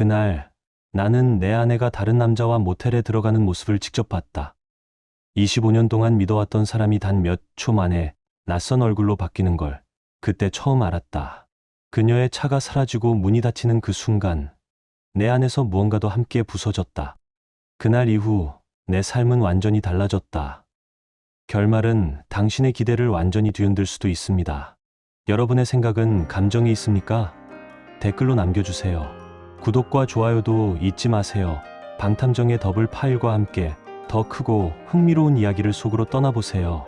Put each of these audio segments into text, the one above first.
그날 나는 내 아내가 다른 남자와 모텔에 들어가는 모습을 직접 봤다. 25년 동안 믿어왔던 사람이 단 몇 초 만에 낯선 얼굴로 바뀌는 걸 그때 처음 알았다. 그녀의 차가 사라지고 문이 닫히는 그 순간 내 안에서 무언가도 함께 부서졌다. 그날 이후 내 삶은 완전히 달라졌다. 결말은 당신의 기대를 완전히 뒤흔들 수도 있습니다. 여러분의 생각은 감정이 있습니까? 댓글로 남겨주세요. 구독과 좋아요도 잊지 마세요. 방탐정의 더블 파일과 함께 더 크고 흥미로운 이야기를 속으로 떠나보세요.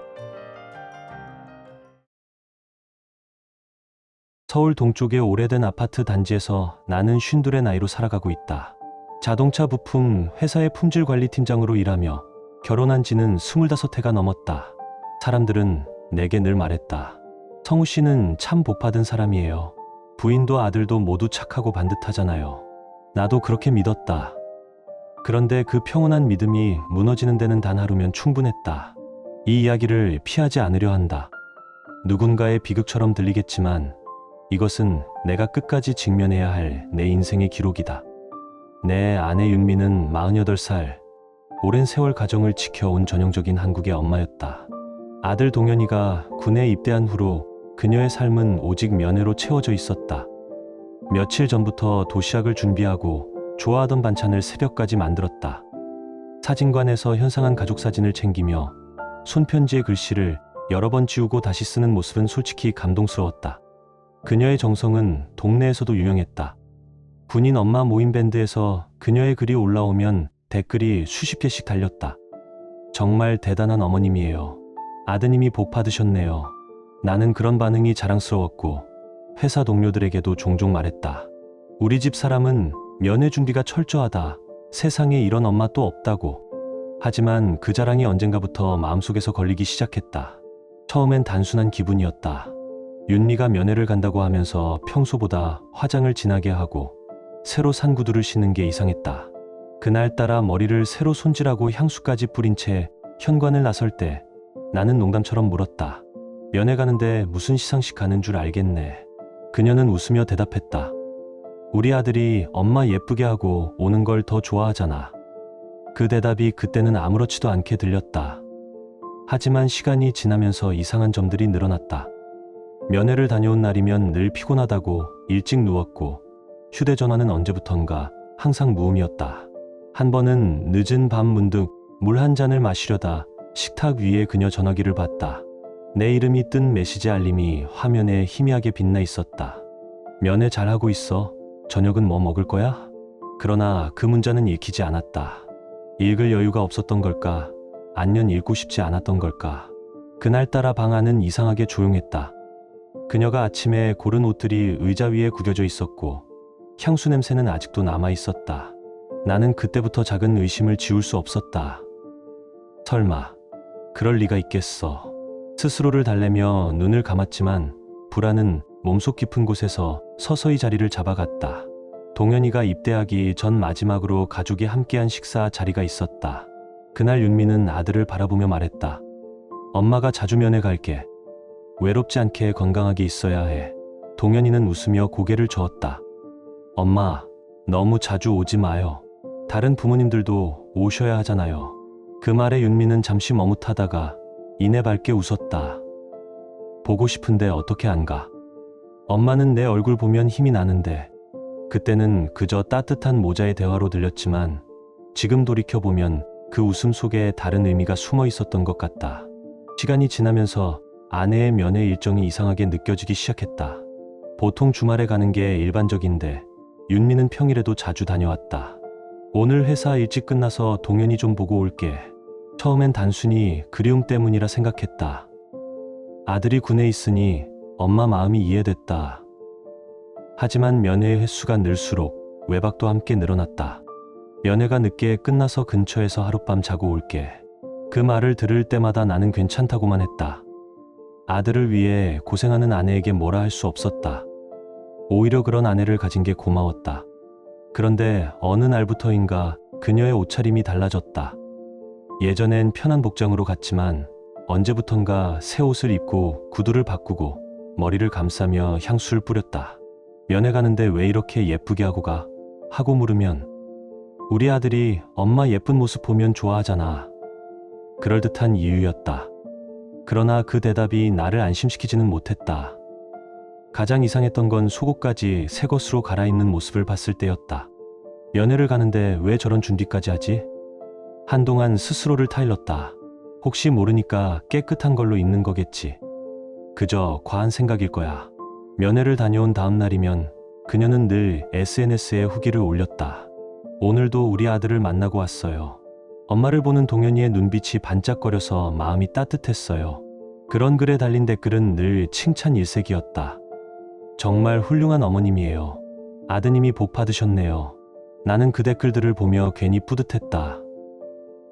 서울 동쪽의 오래된 아파트 단지에서 나는 52의 나이로 살아가고 있다. 자동차 부품 회사의 품질관리팀장으로 일하며 결혼한 지는 25해가 넘었다. 사람들은 내게 늘 말했다. 성우 씨는 참 복받은 사람이에요. 부인도 아들도 모두 착하고 반듯하잖아요. 나도 그렇게 믿었다. 그런데 그 평온한 믿음이 무너지는 데는 단 하루면 충분했다. 이 이야기를 피하지 않으려 한다. 누군가의 비극처럼 들리겠지만 이것은 내가 끝까지 직면해야 할 내 인생의 기록이다. 내 아내 윤미는 48살, 오랜 세월 가정을 지켜온 전형적인 한국의 엄마였다. 아들 동현이가 군에 입대한 후로 그녀의 삶은 오직 면회로 채워져 있었다. 며칠 전부터 도시락을 준비하고 좋아하던 반찬을 새벽까지 만들었다. 사진관에서 현상한 가족 사진을 챙기며 손편지의 글씨를 여러 번 지우고 다시 쓰는 모습은 솔직히 감동스러웠다. 그녀의 정성은 동네에서도 유명했다. 군인 엄마 모임 밴드에서 그녀의 글이 올라오면 댓글이 수십 개씩 달렸다. 정말 대단한 어머님이에요. 아드님이 복 받으셨네요. 나는 그런 반응이 자랑스러웠고 회사 동료들에게도 종종 말했다. 우리 집 사람은 면회 준비가 철저하다. 세상에 이런 엄마 또 없다고. 하지만 그 자랑이 언젠가부터 마음속에서 걸리기 시작했다. 처음엔 단순한 기분이었다. 윤미가 면회를 간다고 하면서 평소보다 화장을 진하게 하고 새로 산 구두를 신는 게 이상했다. 그날따라 머리를 새로 손질하고 향수까지 뿌린 채 현관을 나설 때 나는 농담처럼 물었다. 면회 가는데 무슨 시상식 가는 줄 알겠네. 그녀는 웃으며 대답했다. 우리 아들이 엄마 예쁘게 하고 오는 걸 더 좋아하잖아. 그 대답이 그때는 아무렇지도 않게 들렸다. 하지만 시간이 지나면서 이상한 점들이 늘어났다. 면회를 다녀온 날이면 늘 피곤하다고 일찍 누웠고 휴대전화는 언제부턴가 항상 무음이었다. 한 번은 늦은 밤 문득 물 한 잔을 마시려다 식탁 위에 그녀 전화기를 봤다. 내 이름이 뜬 메시지 알림이 화면에 희미하게 빛나 있었다. 면회 잘하고 있어. 저녁은 뭐 먹을 거야? 그러나 그 문자는 읽히지 않았다. 읽을 여유가 없었던 걸까? 안녕 읽고 싶지 않았던 걸까? 그날따라 방 안은 이상하게 조용했다. 그녀가 아침에 고른 옷들이 의자 위에 구겨져 있었고 향수 냄새는 아직도 남아 있었다. 나는 그때부터 작은 의심을 지울 수 없었다. 설마 그럴 리가 있겠어. 스스로를 달래며 눈을 감았지만 불안은 몸속 깊은 곳에서 서서히 자리를 잡아갔다. 동현이가 입대하기 전 마지막으로 가족이 함께한 식사 자리가 있었다. 그날 윤미는 아들을 바라보며 말했다. 엄마가 자주 면회 갈게. 외롭지 않게 건강하게 있어야 해. 동현이는 웃으며 고개를 저었다. 엄마, 너무 자주 오지 마요. 다른 부모님들도 오셔야 하잖아요. 그 말에 윤미는 잠시 머뭇하다가 이내 밝게 웃었다. 보고 싶은데 어떻게 안 가? 엄마는 내 얼굴 보면 힘이 나는데 그때는 그저 따뜻한 모자의 대화로 들렸지만 지금 돌이켜보면 그 웃음 속에 다른 의미가 숨어 있었던 것 같다. 시간이 지나면서 아내의 면회 일정이 이상하게 느껴지기 시작했다. 보통 주말에 가는 게 일반적인데 윤미는 평일에도 자주 다녀왔다. 오늘 회사 일찍 끝나서 동현이 좀 보고 올게. 처음엔 단순히 그리움 때문이라 생각했다. 아들이 군에 있으니 엄마 마음이 이해됐다. 하지만 면회의 횟수가 늘수록 외박도 함께 늘어났다. 면회가 늦게 끝나서 근처에서 하룻밤 자고 올게. 그 말을 들을 때마다 나는 괜찮다고만 했다. 아들을 위해 고생하는 아내에게 뭐라 할 수 없었다. 오히려 그런 아내를 가진 게 고마웠다. 그런데 어느 날부터인가 그녀의 옷차림이 달라졌다. 예전엔 편한 복장으로 갔지만 언제부턴가 새 옷을 입고 구두를 바꾸고 머리를 감싸며 향수를 뿌렸다. 면회 가는데 왜 이렇게 예쁘게 하고 가? 하고 물으면 우리 아들이 엄마 예쁜 모습 보면 좋아하잖아. 그럴듯한 이유였다. 그러나 그 대답이 나를 안심시키지는 못했다. 가장 이상했던 건 속옷까지 새 것으로 갈아입는 모습을 봤을 때였다. 면회를 가는데 왜 저런 준비까지 하지? 한동안 스스로를 타일렀다. 혹시 모르니까 깨끗한 걸로 입는 거겠지. 그저 과한 생각일 거야. 면회를 다녀온 다음 날이면 그녀는 늘 SNS에 후기를 올렸다. 오늘도 우리 아들을 만나고 왔어요. 엄마를 보는 동현이의 눈빛이 반짝거려서 마음이 따뜻했어요. 그런 글에 달린 댓글은 늘 칭찬 일색이었다. 정말 훌륭한 어머님이에요. 아드님이 복 받으셨네요. 나는 그 댓글들을 보며 괜히 뿌듯했다.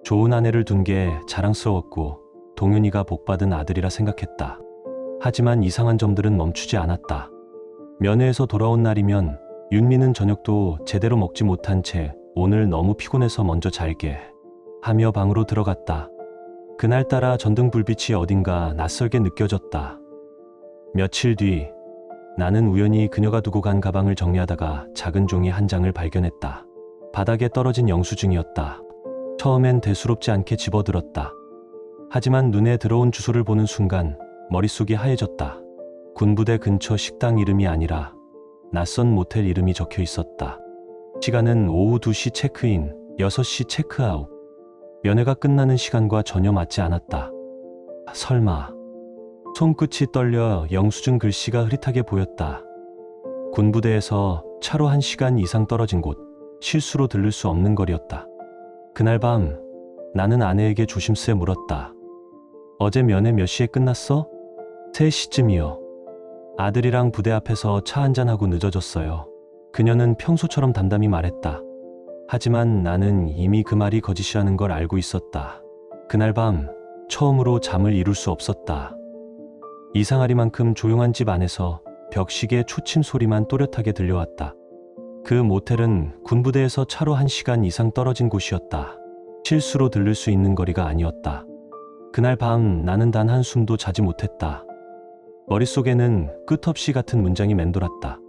좋은 아내를 둔 게 자랑스러웠고 동현이가 복 받은 아들이라 생각했다. 하지만 이상한 점들은 멈추지 않았다. 면회에서 돌아온 날이면 윤미는 저녁도 제대로 먹지 못한 채 오늘 너무 피곤해서 먼저 잘게 하며 방으로 들어갔다. 그날따라 전등 불빛이 어딘가 낯설게 느껴졌다. 며칠 뒤 나는 우연히 그녀가 두고 간 가방을 정리하다가 작은 종이 한 장을 발견했다. 바닥에 떨어진 영수증이었다. 처음엔 대수롭지 않게 집어들었다. 하지만 눈에 들어온 주소를 보는 순간 머릿속이 하얘졌다. 군부대 근처 식당 이름이 아니라 낯선 모텔 이름이 적혀 있었다. 시간은 오후 2시 체크인, 6시 체크아웃. 면회가 끝나는 시간과 전혀 맞지 않았다. 설마. 손끝이 떨려 영수증 글씨가 흐릿하게 보였다. 군부대에서 차로 1시간 이상 떨어진 곳, 실수로 들를 수 없는 거리였다. 그날 밤 나는 아내에게 조심스레 물었다. 어제 면회 몇 시에 끝났어? 3시쯤이요. 아들이랑 부대 앞에서 차 한잔하고 늦어졌어요. 그녀는 평소처럼 담담히 말했다. 하지만 나는 이미 그 말이 거짓이라는 걸 알고 있었다. 그날 밤 처음으로 잠을 이룰 수 없었다. 이상하리만큼 조용한 집 안에서 벽시계 초침 소리만 또렷하게 들려왔다. 그 모텔은 군부대에서 차로 1시간 이상 떨어진 곳이었다. 실수로 들를 수 있는 거리가 아니었다. 그날 밤 나는 단 한숨도 자지 못했다. 머릿속에는 끝없이 같은 문장이 맴돌았다.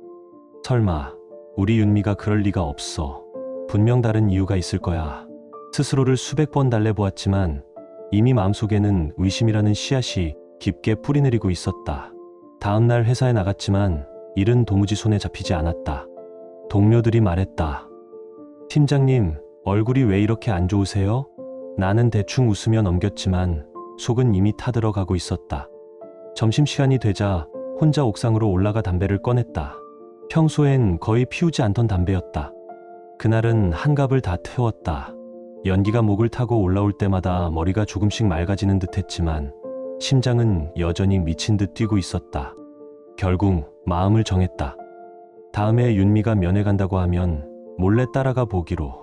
설마 우리 윤미가 그럴 리가 없어. 분명 다른 이유가 있을 거야. 스스로를 수백 번 달래보았지만 이미 마음속에는 의심이라는 씨앗이 깊게 뿌리내리고 있었다. 다음 날 회사에 나갔지만 일은 도무지 손에 잡히지 않았다. 동료들이 말했다. 팀장님, 얼굴이 왜 이렇게 안 좋으세요? 나는 대충 웃으며 넘겼지만 속은 이미 타들어가고 있었다. 점심시간이 되자 혼자 옥상으로 올라가 담배를 꺼냈다. 평소엔 거의 피우지 않던 담배였다. 그날은 한갑을 다 태웠다. 연기가 목을 타고 올라올 때마다 머리가 조금씩 맑아지는 듯 했지만 심장은 여전히 미친 듯 뛰고 있었다. 결국 마음을 정했다. 다음에 윤미가 면회 간다고 하면 몰래 따라가 보기로.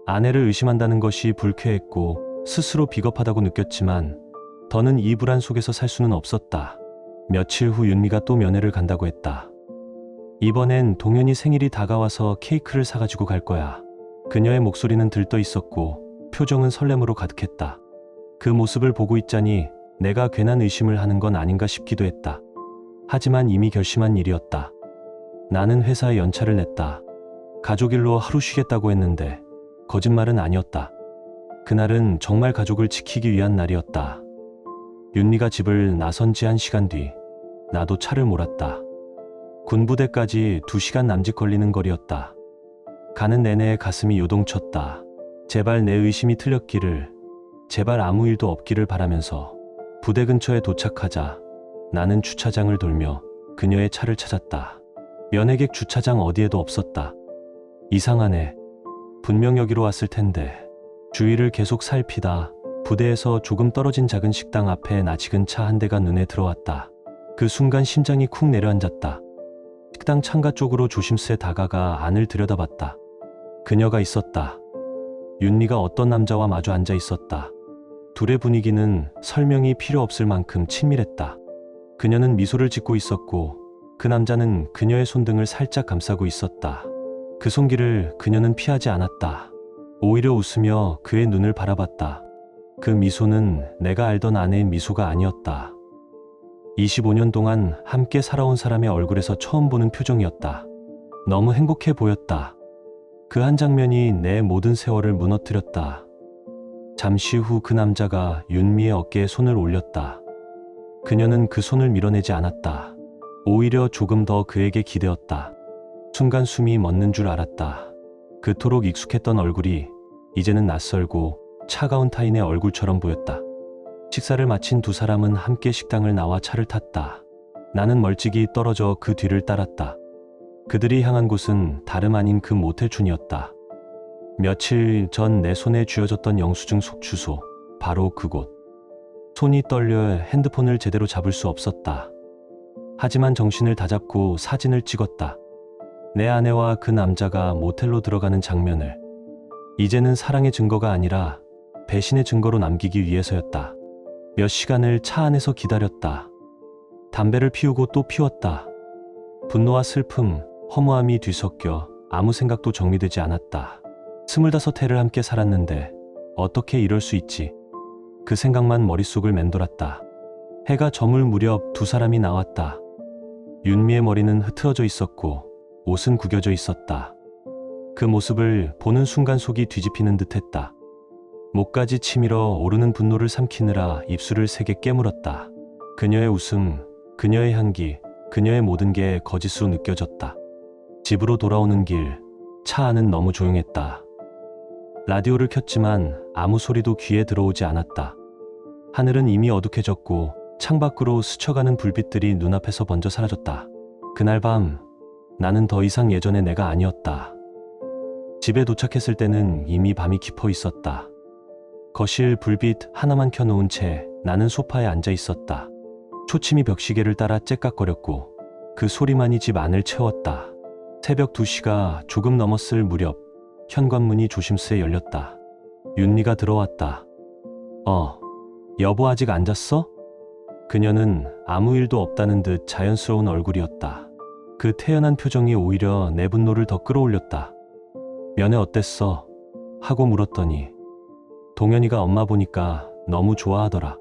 아내를 의심한다는 것이 불쾌했고 스스로 비겁하다고 느꼈지만 더는 이 불안 속에서 살 수는 없었다. 며칠 후 윤미가 또 면회를 간다고 했다. 이번엔 동현이 생일이 다가와서 케이크를 사가지고 갈 거야. 그녀의 목소리는 들떠 있었고 표정은 설렘으로 가득했다. 그 모습을 보고 있자니 내가 괜한 의심을 하는 건 아닌가 싶기도 했다. 하지만 이미 결심한 일이었다. 나는 회사에 연차를 냈다. 가족 일로 하루 쉬겠다고 했는데 거짓말은 아니었다. 그날은 정말 가족을 지키기 위한 날이었다. 윤미가 집을 나선 지 1시간 뒤 나도 차를 몰았다. 군부대까지 2시간 남짓 걸리는 거리였다. 가는 내내 가슴이 요동쳤다. 제발 내 의심이 틀렸기를, 제발 아무 일도 없기를 바라면서 부대 근처에 도착하자 나는 주차장을 돌며 그녀의 차를 찾았다. 면회객 주차장 어디에도 없었다. 이상하네. 분명 여기로 왔을 텐데. 주위를 계속 살피다 부대에서 조금 떨어진 작은 식당 앞에 낯익은 차 한 대가 눈에 들어왔다. 그 순간 심장이 쿵 내려앉았다. 식당 창가 쪽으로 조심스레 다가가 안을 들여다봤다. 그녀가 있었다. 윤미가 어떤 남자와 마주 앉아 있었다. 둘의 분위기는 설명이 필요 없을 만큼 친밀했다. 그녀는 미소를 짓고 있었고 그 남자는 그녀의 손등을 살짝 감싸고 있었다. 그 손길을 그녀는 피하지 않았다. 오히려 웃으며 그의 눈을 바라봤다. 그 미소는 내가 알던 아내의 미소가 아니었다. 25년 동안 함께 살아온 사람의 얼굴에서 처음 보는 표정이었다. 너무 행복해 보였다. 그 한 장면이 내 모든 세월을 무너뜨렸다. 잠시 후 그 남자가 윤미의 어깨에 손을 올렸다. 그녀는 그 손을 밀어내지 않았다. 오히려 조금 더 그에게 기대었다. 순간 숨이 멎는 줄 알았다. 그토록 익숙했던 얼굴이 이제는 낯설고 차가운 타인의 얼굴처럼 보였다. 식사를 마친 두 사람은 함께 식당을 나와 차를 탔다. 나는 멀찍이 떨어져 그 뒤를 따랐다. 그들이 향한 곳은 다름 아닌 그 모텔촌이었다. 며칠 전 내 손에 쥐어졌던 영수증 속주소, 바로 그곳. 손이 떨려 핸드폰을 제대로 잡을 수 없었다. 하지만 정신을 다잡고 사진을 찍었다. 내 아내와 그 남자가 모텔로 들어가는 장면을. 이제는 사랑의 증거가 아니라 배신의 증거로 남기기 위해서였다. 몇 시간을 차 안에서 기다렸다. 담배를 피우고 또 피웠다. 분노와 슬픔, 허무함이 뒤섞여 아무 생각도 정리되지 않았다. 25해를 함께 살았는데 어떻게 이럴 수 있지? 그 생각만 머릿속을 맴돌았다. 해가 저물 무렵 두 사람이 나왔다. 윤미의 머리는 흐트러져 있었고 옷은 구겨져 있었다. 그 모습을 보는 순간 속이 뒤집히는 듯했다. 목까지 치밀어 오르는 분노를 삼키느라 입술을 세게 깨물었다. 그녀의 웃음, 그녀의 향기, 그녀의 모든 게 거짓으로 느껴졌다. 집으로 돌아오는 길, 차 안은 너무 조용했다. 라디오를 켰지만 아무 소리도 귀에 들어오지 않았다. 하늘은 이미 어둑해졌고 창밖으로 스쳐가는 불빛들이 눈앞에서 번져 사라졌다. 그날 밤 나는 더 이상 예전의 내가 아니었다. 집에 도착했을 때는 이미 밤이 깊어 있었다. 거실 불빛 하나만 켜놓은 채 나는 소파에 앉아 있었다. 초침이 벽시계를 따라 째깍거렸고 그 소리만이 집 안을 채웠다. 새벽 2시가 조금 넘었을 무렵 현관문이 조심스레 열렸다. 윤미가 들어왔다. 여보 아직 안 잤어? 그녀는 아무 일도 없다는 듯 자연스러운 얼굴이었다. 그 태연한 표정이 오히려 내 분노를 더 끌어올렸다. 면회 어땠어? 하고 물었더니 동현이가 엄마 보니까 너무 좋아하더라.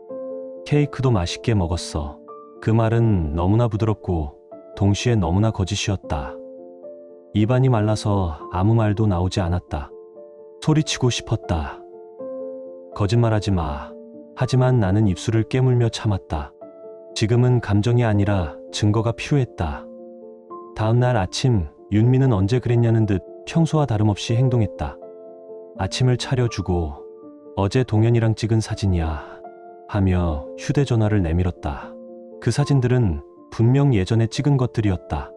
케이크도 맛있게 먹었어. 그 말은 너무나 부드럽고 동시에 너무나 거짓이었다. 입안이 말라서 아무 말도 나오지 않았다. 소리치고 싶었다. 거짓말하지 마. 하지만 나는 입술을 깨물며 참았다. 지금은 감정이 아니라 증거가 필요했다. 다음 날 아침 윤미는 언제 그랬냐는 듯 평소와 다름없이 행동했다. 아침을 차려주고 어제 동현이랑 찍은 사진이야 하며 휴대전화를 내밀었다. 그 사진들은 분명 예전에 찍은 것들이었다.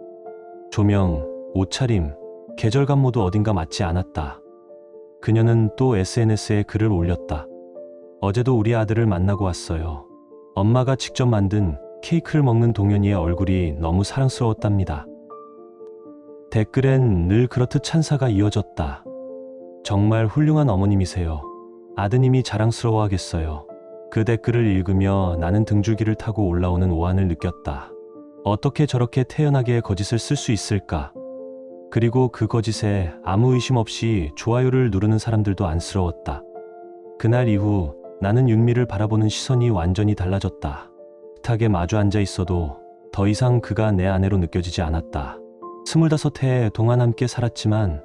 조명, 옷차림, 계절감 모두 어딘가 맞지 않았다. 그녀는 또 SNS에 글을 올렸다. 어제도 우리 아들을 만나고 왔어요. 엄마가 직접 만든 케이크를 먹는 동현이의 얼굴이 너무 사랑스러웠답니다. 댓글엔 늘 그렇듯 찬사가 이어졌다. 정말 훌륭한 어머님이세요. 아드님이 자랑스러워하겠어요. 그 댓글을 읽으며 나는 등줄기를 타고 올라오는 오한을 느꼈다. 어떻게 저렇게 태연하게 거짓을 쓸 수 있을까? 그리고 그 거짓에 아무 의심 없이 좋아요를 누르는 사람들도 안쓰러웠다. 그날 이후 나는 윤미를 바라보는 시선이 완전히 달라졌다. 탁에 마주 앉아 있어도 더 이상 그가 내 아내로 느껴지지 않았다. 25해 동안 함께 살았지만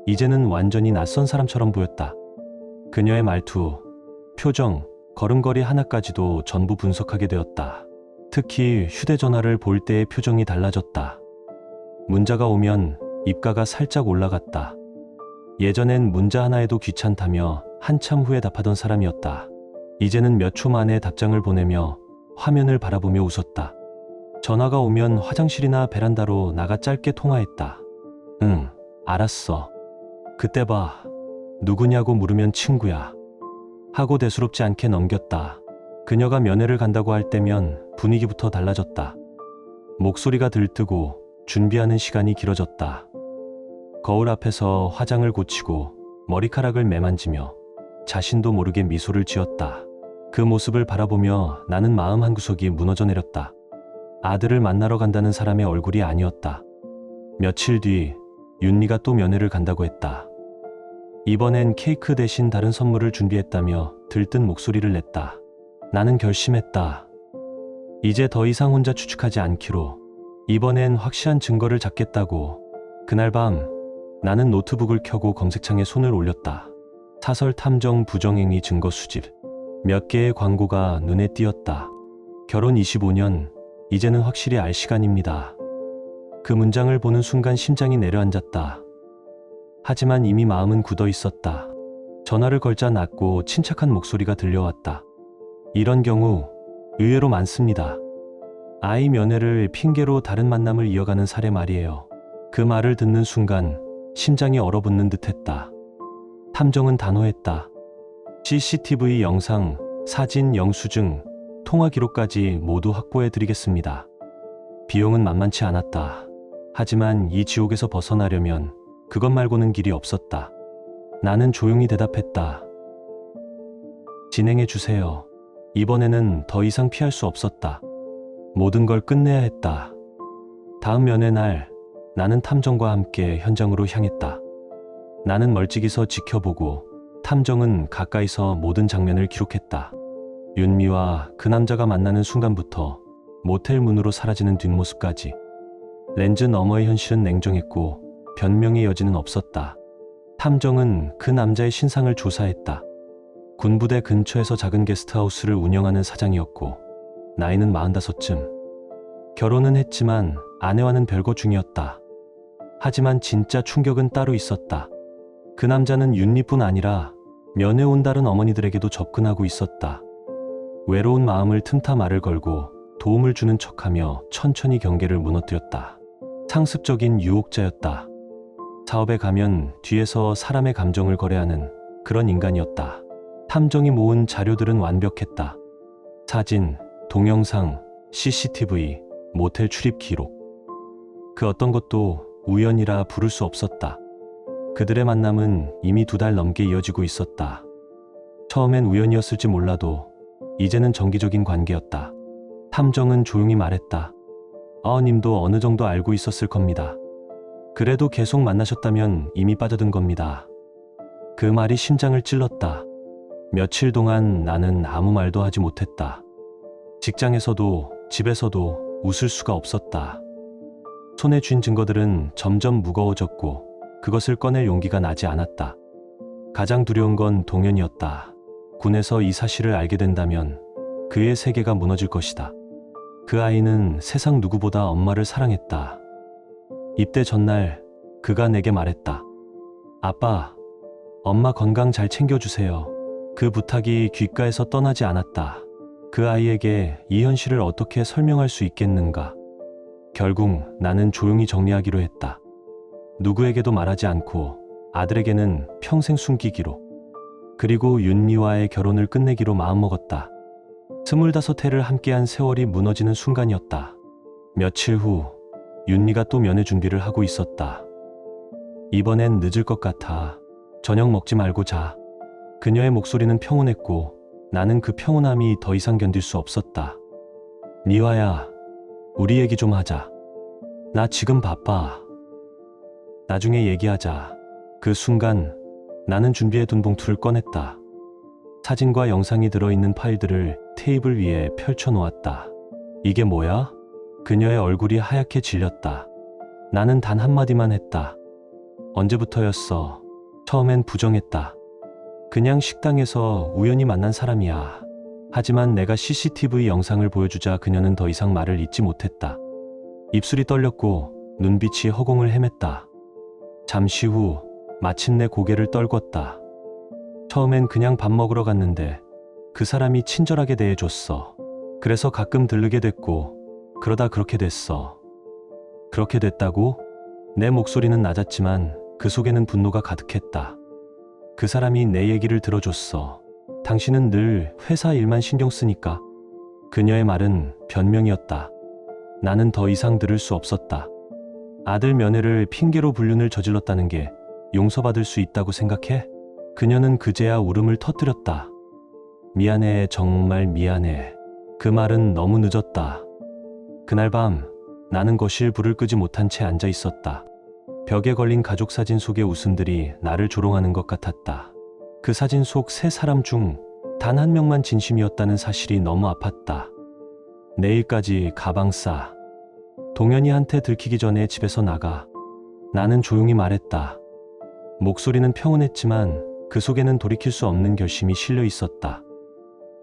이제는 완전히 낯선 사람처럼 보였다. 그녀의 말투, 표정, 걸음걸이 하나까지도 전부 분석하게 되었다. 특히 휴대전화를 볼 때의 표정이 달라졌다. 문자가 오면 입가가 살짝 올라갔다. 예전엔 문자 하나에도 귀찮다며 한참 후에 답하던 사람이었다. 이제는 몇 초 만에 답장을 보내며 화면을 바라보며 웃었다. 전화가 오면 화장실이나 베란다로 나가 짧게 통화했다. 응, 알았어. 그때 봐. 누구냐고 물으면 친구야. 하고 대수롭지 않게 넘겼다. 그녀가 면회를 간다고 할 때면 분위기부터 달라졌다. 목소리가 들뜨고 준비하는 시간이 길어졌다. 거울 앞에서 화장을 고치고 머리카락을 매만지며 자신도 모르게 미소를 지었다. 그 모습을 바라보며 나는 마음 한구석이 무너져 내렸다. 아들을 만나러 간다는 사람의 얼굴이 아니었다. 며칠 뒤 윤미가 또 면회를 간다고 했다. 이번엔 케이크 대신 다른 선물을 준비했다며 들뜬 목소리를 냈다. 나는 결심했다. 이제 더 이상 혼자 추측하지 않기로. 이번엔 확실한 증거를 잡겠다고. 그날 밤 나는 노트북을 켜고 검색창에 손을 올렸다. 사설 탐정 부정행위 증거 수집. 몇 개의 광고가 눈에 띄었다. 결혼 25년, 이제는 확실히 알 시간입니다. 그 문장을 보는 순간 심장이 내려앉았다. 하지만 이미 마음은 굳어 있었다. 전화를 걸자 낮고 침착한 목소리가 들려왔다. 이런 경우 의외로 많습니다. 아이 면회를 핑계로 다른 만남을 이어가는 사례 말이에요. 그 말을 듣는 순간 심장이 얼어붙는 듯했다. 탐정은 단호했다. CCTV 영상, 사진, 영수증, 통화 기록까지 모두 확보해 드리겠습니다. 비용은 만만치 않았다. 하지만 이 지옥에서 벗어나려면 그것 말고는 길이 없었다. 나는 조용히 대답했다. 진행해 주세요. 이번에는 더 이상 피할 수 없었다. 모든 걸 끝내야 했다. 다음 면회 날, 나는 탐정과 함께 현장으로 향했다. 나는 멀찍이 서 지켜보고 탐정은 가까이서 모든 장면을 기록했다. 윤미와 그 남자가 만나는 순간부터 모텔 문으로 사라지는 뒷모습까지. 렌즈 너머의 현실은 냉정했고 변명의 여지는 없었다. 탐정은 그 남자의 신상을 조사했다. 군부대 근처에서 작은 게스트하우스를 운영하는 사장이었고 나이는 45쯤. 결혼은 했지만 아내와는 별거 중이었다. 하지만 진짜 충격은 따로 있었다. 그 남자는 윤미뿐 아니라 면회 온 다른 어머니들에게도 접근하고 있었다. 외로운 마음을 틈타 말을 걸고 도움을 주는 척하며 천천히 경계를 무너뜨렸다. 상습적인 유혹자였다. 사업에 가면 뒤에서 사람의 감정을 거래하는 그런 인간이었다. 탐정이 모은 자료들은 완벽했다. 사진, 동영상, CCTV, 모텔 출입 기록. 그 어떤 것도 우연이라 부를 수 없었다. 그들의 만남은 이미 2달 넘게 이어지고 있었다. 처음엔 우연이었을지 몰라도 이제는 정기적인 관계였다. 탐정은 조용히 말했다. 님도 어느 정도 알고 있었을 겁니다. 그래도 계속 만나셨다면 이미 빠져든 겁니다. 그 말이 심장을 찔렀다. 며칠 동안 나는 아무 말도 하지 못했다. 직장에서도 집에서도 웃을 수가 없었다. 손에 쥔 증거들은 점점 무거워졌고 그것을 꺼낼 용기가 나지 않았다. 가장 두려운 건 동현이었다. 군에서 이 사실을 알게 된다면 그의 세계가 무너질 것이다. 그 아이는 세상 누구보다 엄마를 사랑했다. 입대 전날 그가 내게 말했다. 아빠, 엄마 건강 잘 챙겨주세요. 그 부탁이 귓가에서 떠나지 않았다. 그 아이에게 이 현실을 어떻게 설명할 수 있겠는가. 결국 나는 조용히 정리하기로 했다. 누구에게도 말하지 않고 아들에게는 평생 숨기기로. 그리고 윤미와의 결혼을 끝내기로 마음먹었다. 25해를 함께한 세월이 무너지는 순간이었다. 며칠 후 윤미가 또 면회 준비를 하고 있었다. 이번엔 늦을 것 같아. 저녁 먹지 말고 자. 그녀의 목소리는 평온했고 나는 그 평온함이 더 이상 견딜 수 없었다. 미화야, 우리 얘기 좀 하자. 나 지금 바빠. 나중에 얘기하자. 그 순간 나는 준비해둔 봉투를 꺼냈다. 사진과 영상이 들어있는 파일들을 테이블 위에 펼쳐놓았다. 이게 뭐야? 그녀의 얼굴이 하얗게 질렸다. 나는 단 한마디만 했다. 언제부터였어? 처음엔 부정했다. 그냥 식당에서 우연히 만난 사람이야. 하지만 내가 CCTV 영상을 보여주자 그녀는 더 이상 말을 잇지 못했다. 입술이 떨렸고 눈빛이 허공을 헤맸다. 잠시 후 마침내 고개를 떨궜다. 처음엔 그냥 밥 먹으러 갔는데 그 사람이 친절하게 대해줬어. 그래서 가끔 들르게 됐고 그러다 그렇게 됐어. 그렇게 됐다고? 내 목소리는 낮았지만 그 속에는 분노가 가득했다. 그 사람이 내 얘기를 들어줬어. 당신은 늘 회사 일만 신경 쓰니까. 그녀의 말은 변명이었다. 나는 더 이상 들을 수 없었다. 아들 면회를 핑계로 불륜을 저질렀다는 게 용서받을 수 있다고 생각해? 그녀는 그제야 울음을 터뜨렸다. 미안해, 정말 미안해. 그 말은 너무 늦었다. 그날 밤 나는 거실 불을 끄지 못한 채 앉아 있었다. 벽에 걸린 가족 사진 속의 웃음들이 나를 조롱하는 것 같았다. 그 사진 속 세 사람 중 단 한 명만 진심이었다는 사실이 너무 아팠다. 내일까지 가방 싸. 동현이한테 들키기 전에 집에서 나가. 나는 조용히 말했다. 목소리는 평온했지만 그 속에는 돌이킬 수 없는 결심이 실려 있었다.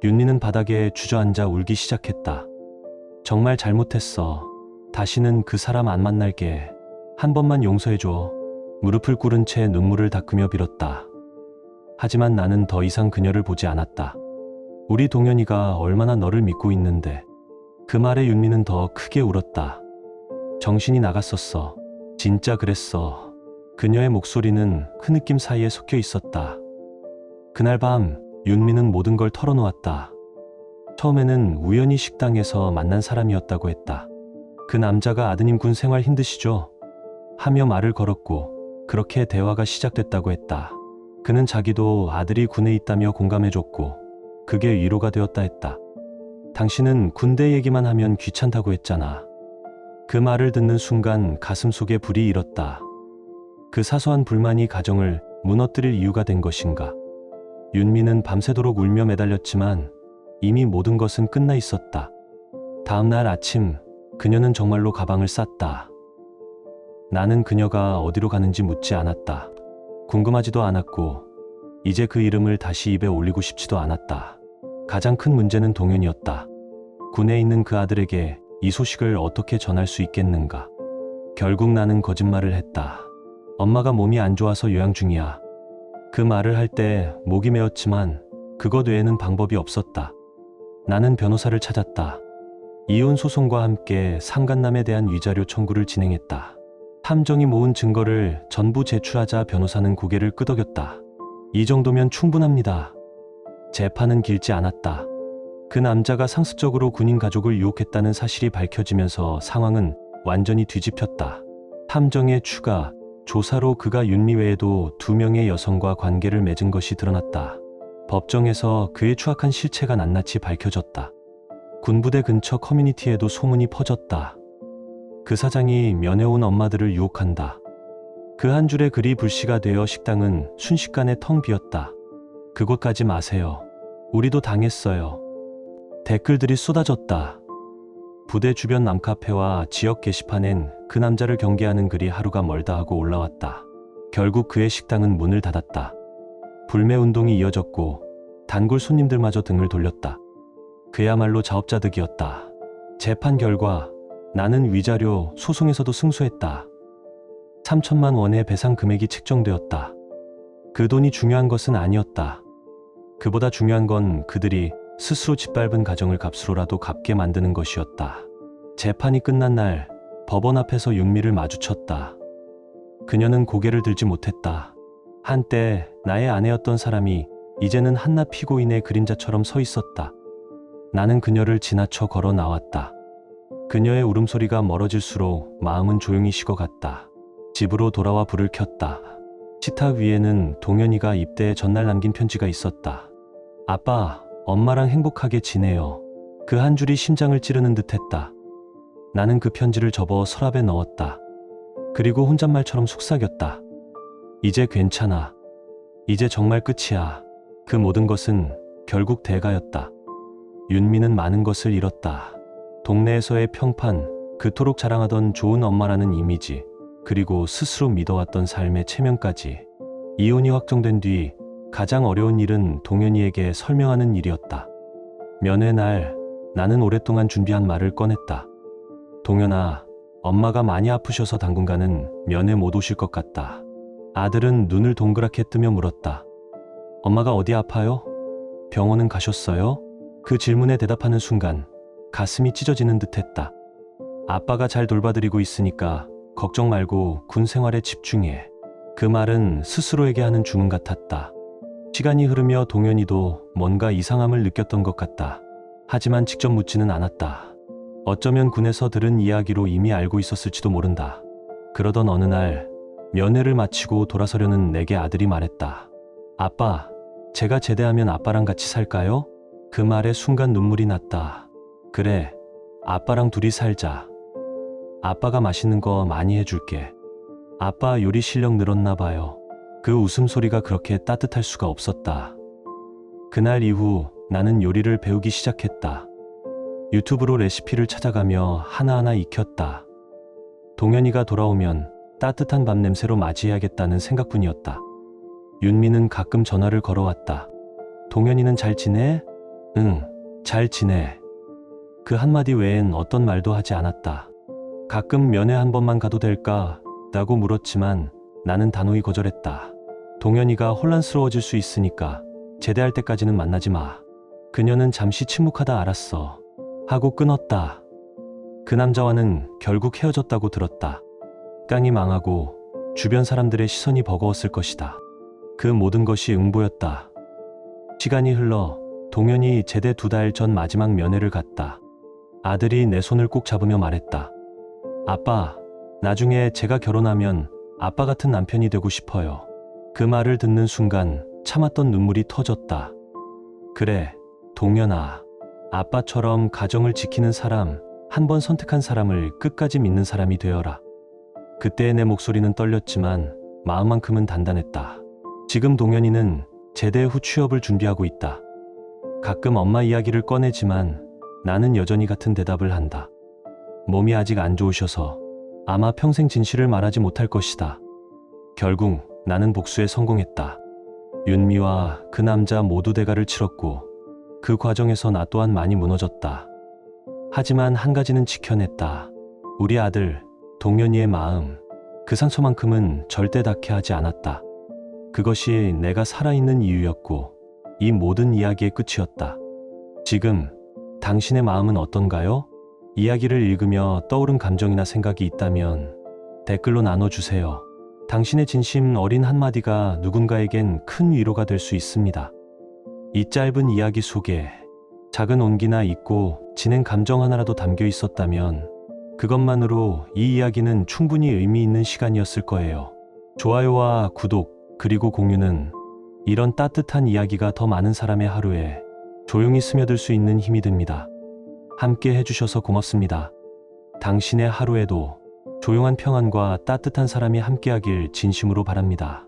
윤미는 바닥에 주저앉아 울기 시작했다. 정말 잘못했어. 다시는 그 사람 안 만날게. 한 번만 용서해줘. 무릎을 꿇은 채 눈물을 닦으며 빌었다. 하지만 나는 더 이상 그녀를 보지 않았다. 우리 동현이가 얼마나 너를 믿고 있는데. 그 말에 윤미는 더 크게 울었다. 정신이 나갔었어. 진짜 그랬어. 그녀의 목소리는 흐느낌 사이에 섞여 있었다. 그날 밤 윤미는 모든 걸 털어놓았다. 처음에는 우연히 식당에서 만난 사람이었다고 했다. 그 남자가 아드님 군 생활 힘드시죠? 하며 말을 걸었고 그렇게 대화가 시작됐다고 했다. 그는 자기도 아들이 군에 있다며 공감해줬고 그게 위로가 되었다 했다. 당신은 군대 얘기만 하면 귀찮다고 했잖아. 그 말을 듣는 순간 가슴속에 불이 일었다. 그 사소한 불만이 가정을 무너뜨릴 이유가 된 것인가. 윤미는 밤새도록 울며 매달렸지만 이미 모든 것은 끝나 있었다. 다음 날 아침 그녀는 정말로 가방을 쌌다. 나는 그녀가 어디로 가는지 묻지 않았다. 궁금하지도 않았고 이제 그 이름을 다시 입에 올리고 싶지도 않았다. 가장 큰 문제는 동현이었다. 군에 있는 그 아들에게 이 소식을 어떻게 전할 수 있겠는가. 결국 나는 거짓말을 했다. 엄마가 몸이 안 좋아서 요양 중이야. 그 말을 할 때 목이 메었지만 그것 외에는 방법이 없었다. 나는 변호사를 찾았다. 이혼 소송과 함께 상간남에 대한 위자료 청구를 진행했다. 탐정이 모은 증거를 전부 제출하자 변호사는 고개를 끄덕였다. 이 정도면 충분합니다. 재판은 길지 않았다. 그 남자가 상습적으로 군인 가족을 유혹했다는 사실이 밝혀지면서 상황은 완전히 뒤집혔다. 탐정의 추가 조사로 그가 윤미 외에도 2명의 여성과 관계를 맺은 것이 드러났다. 법정에서 그의 추악한 실체가 낱낱이 밝혀졌다. 군부대 근처 커뮤니티에도 소문이 퍼졌다. 그 사장이 면회온 엄마들을 유혹한다. 그 한 줄의 글이 불씨가 되어 식당은 순식간에 텅 비었다. 그곳 가지 마세요. 우리도 당했어요. 댓글들이 쏟아졌다. 부대 주변 남카페와 지역 게시판엔 그 남자를 경계하는 글이 하루가 멀다 하고 올라왔다. 결국 그의 식당은 문을 닫았다. 불매 운동이 이어졌고 단골 손님들마저 등을 돌렸다. 그야말로 자업자득이었다. 재판 결과 나는 위자료 소송에서도 승소했다. 3천만 원의 배상 금액이 책정되었다. 그 돈이 중요한 것은 아니었다. 그보다 중요한 건 그들이 스스로 짓밟은 가정을 값으로라도 갚게 만드는 것이었다. 재판이 끝난 날 법원 앞에서 윤미를 마주쳤다. 그녀는 고개를 들지 못했다. 한때 나의 아내였던 사람이 이제는 한낱 피고인의 그림자처럼 서 있었다. 나는 그녀를 지나쳐 걸어 나왔다. 그녀의 울음소리가 멀어질수록 마음은 조용히 식어갔다. 집으로 돌아와 불을 켰다. 식탁 위에는 동현이가 입대의 전날 남긴 편지가 있었다. 아빠, 엄마랑 행복하게 지내요. 그 한 줄이 심장을 찌르는 듯했다. 나는 그 편지를 접어 서랍에 넣었다. 그리고 혼잣말처럼 속삭였다. 이제 괜찮아. 이제 정말 끝이야. 그 모든 것은 결국 대가였다. 윤미는 많은 것을 잃었다. 동네에서의 평판, 그토록 자랑하던 좋은 엄마라는 이미지, 그리고 스스로 믿어왔던 삶의 체면까지. 이혼이 확정된 뒤 가장 어려운 일은 동현이에게 설명하는 일이었다. 면회 날 나는 오랫동안 준비한 말을 꺼냈다. 동현아, 엄마가 많이 아프셔서 당분간은 면회 못 오실 것 같다. 아들은 눈을 동그랗게 뜨며 물었다. 엄마가 어디 아파요? 병원은 가셨어요? 그 질문에 대답하는 순간 가슴이 찢어지는 듯했다. 아빠가 잘 돌봐드리고 있으니까 걱정 말고 군 생활에 집중해. 그 말은 스스로에게 하는 주문 같았다. 시간이 흐르며 동현이도 뭔가 이상함을 느꼈던 것 같다. 하지만 직접 묻지는 않았다. 어쩌면 군에서 들은 이야기로 이미 알고 있었을지도 모른다. 그러던 어느 날 면회를 마치고 돌아서려는 내게 아들이 말했다. 아빠, 제가 제대하면 아빠랑 같이 살까요? 그 말에 순간 눈물이 났다. 그래, 아빠랑 둘이 살자. 아빠가 맛있는 거 많이 해줄게. 아빠 요리 실력 늘었나 봐요. 그 웃음소리가 그렇게 따뜻할 수가 없었다. 그날 이후 나는 요리를 배우기 시작했다. 유튜브로 레시피를 찾아가며 하나하나 익혔다. 동현이가 돌아오면 따뜻한 밥 냄새로 맞이해야겠다는 생각뿐이었다. 윤미는 가끔 전화를 걸어왔다. 동현이는 잘 지내? 응, 잘 지내. 그 한마디 외엔 어떤 말도 하지 않았다. 가끔 면회 한 번만 가도 될까? 라고 물었지만 나는 단호히 거절했다. 동현이가 혼란스러워질 수 있으니까 제대할 때까지는 만나지 마. 그녀는 잠시 침묵하다 알았어. 하고 끊었다. 그 남자와는 결국 헤어졌다고 들었다. 깡이 망하고 주변 사람들의 시선이 버거웠을 것이다. 그 모든 것이 응보였다. 시간이 흘러 동현이 제대 2달 전 마지막 면회를 갔다. 아들이 내 손을 꼭 잡으며 말했다. 아빠, 나중에 제가 결혼하면 아빠 같은 남편이 되고 싶어요. 그 말을 듣는 순간 참았던 눈물이 터졌다. 그래, 동현아. 아빠처럼 가정을 지키는 사람, 한 번 선택한 사람을 끝까지 믿는 사람이 되어라. 그때의 내 목소리는 떨렸지만 마음만큼은 단단했다. 지금 동현이는 제대 후 취업을 준비하고 있다. 가끔 엄마 이야기를 꺼내지만 나는 여전히 같은 대답을 한다. 몸이 아직 안 좋으셔서 아마 평생 진실을 말하지 못할 것이다. 결국 나는 복수에 성공했다. 윤미와 그 남자 모두 대가를 치렀고 그 과정에서 나 또한 많이 무너졌다. 하지만 한 가지는 지켜냈다. 우리 아들 동현이의 마음, 그 상처만큼은 절대 닿게 하지 않았다. 그것이 내가 살아있는 이유였고 이 모든 이야기의 끝이었다. 지금 당신의 마음은 어떤가요? 이야기를 읽으며 떠오른 감정이나 생각이 있다면 댓글로 나눠주세요. 당신의 진심 어린 한마디가 누군가에겐 큰 위로가 될 수 있습니다. 이 짧은 이야기 속에 작은 온기나 잊고 지낸 감정 하나라도 담겨 있었다면 그것만으로 이 이야기는 충분히 의미 있는 시간이었을 거예요. 좋아요와 구독 그리고 공유는 이런 따뜻한 이야기가 더 많은 사람의 하루에 조용히 스며들 수 있는 힘이 됩니다. 함께 해주셔서 고맙습니다. 당신의 하루에도 조용한 평안과 따뜻한 사람이 함께하길 진심으로 바랍니다.